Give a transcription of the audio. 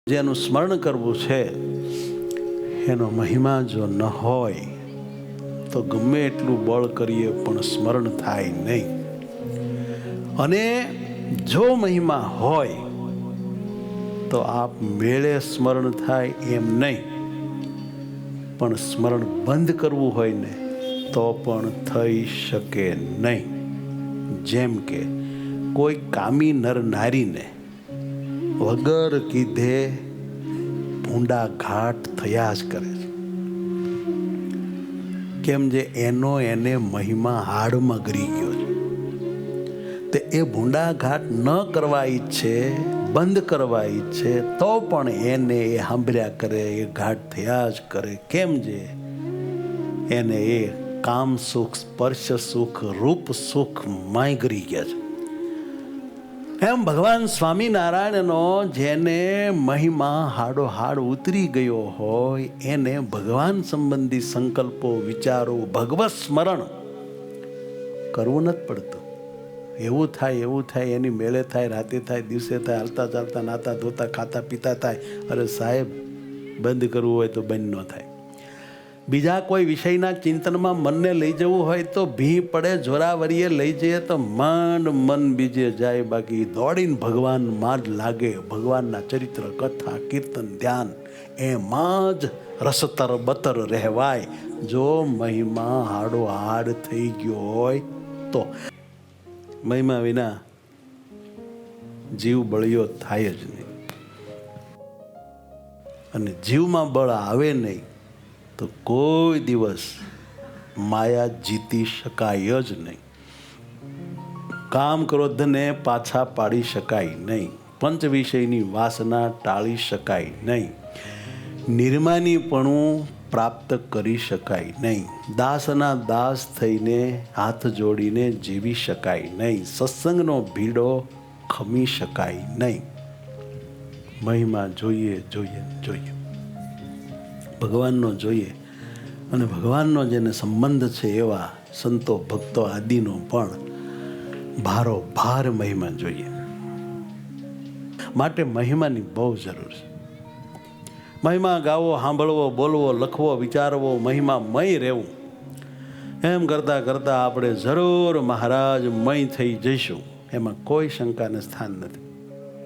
જેનું સ્મરણ કરવું છે એનો મહિમા જો ન હોય તો ગમે એટલું બળ કરીએ પણ સ્મરણ થાય નહીં. અને જો મહિમા હોય તો આપ મેળે સ્મરણ થાય એમ નહીં, પણ સ્મરણ બંધ કરવું હોય ને તો પણ થઈ શકે નહીં. જેમ કે કોઈ કામી નર નારીને વગર કીધે ભૂંડા ઘાટ થયા જ કરે છે. કેમ જે એને મહિમા હાડમાં ગરી ગયો છે. તે એ ભૂંડા ઘાટ ન કરવા ઈચ્છે, બંધ કરવા ઈચ્છે તો પણ એને એ સાંભળ્યા કરે, એ ઘાટ થયા જ કરે. કેમ જે એને એ કામ સુખ, સ્પર્શ સુખ, રૂપ સુખ માય ગરી ગયા છે. એમ ભગવાન સ્વામિનારાયણનો જેને મહિમા હાડો હાડ ઉતરી ગયો હોય એને ભગવાન સંબંધી સંકલ્પો, વિચારો, ભગવત સ્મરણ કરવું નથી પડતું. એવું થાય એની મેળે થાય, રાતે થાય, દિવસે થાય, હાલતા ચાલતા, નાતા ધોતા, ખાતા પીતા થાય. અરે સાહેબ, બંધ કરવું હોય તો બંધ ન થાય. બીજા કોઈ વિષયના ચિંતનમાં મનને લઈ જવું હોય તો ભી પડે, જોરાવરીએ લઈ જઈએ તો માંડ મન બીજે જાય. બાકી દોડીને ભગવાન માં જ લાગે. ભગવાનના ચરિત્ર, કથા, કીર્તન, ધ્યાન એમાં જ રસતર બતર રહેવાય. જો મહિમા હાડો હાડ થઈ ગયો હોય તો. મહિમા વિના જીવ બળિયો થાય જ નહીં, અને જીવમાં બળ આવે નહીં તો કોઈ દિવસ માયા જીતી શકાય જ નહીં. કામ ક્રોધને પાછા પાડી શકાય નહીં. પંચ વિષયની વાસના ટાળી શકાય નહીં. નિર્માનીપણું પ્રાપ્ત કરી શકાય નહીં. દાસના દાસ થઈને હાથ જોડીને જીવી શકાય નહીં. સત્સંગનો ભીડો ખમી શકાય નહીં. મહિમા જોઈએ. ભગવાનનો જોઈએ, અને ભગવાનનો જેને સંબંધ છે એવા સંતો, ભક્તો આદિનો પણ ભારો ભાર મહિમા જોઈએ. માટે મહિમાની બહુ જરૂર છે. મહિમા ગાવો, સાંભળવો, બોલવો, લખવો, વિચારવો, મહિમામય રહેવું. એમ કરતાં કરતાં આપણે જરૂર મહારાજ મય થઈ જઈશું, એમાં કોઈ શંકાને સ્થાન નથી.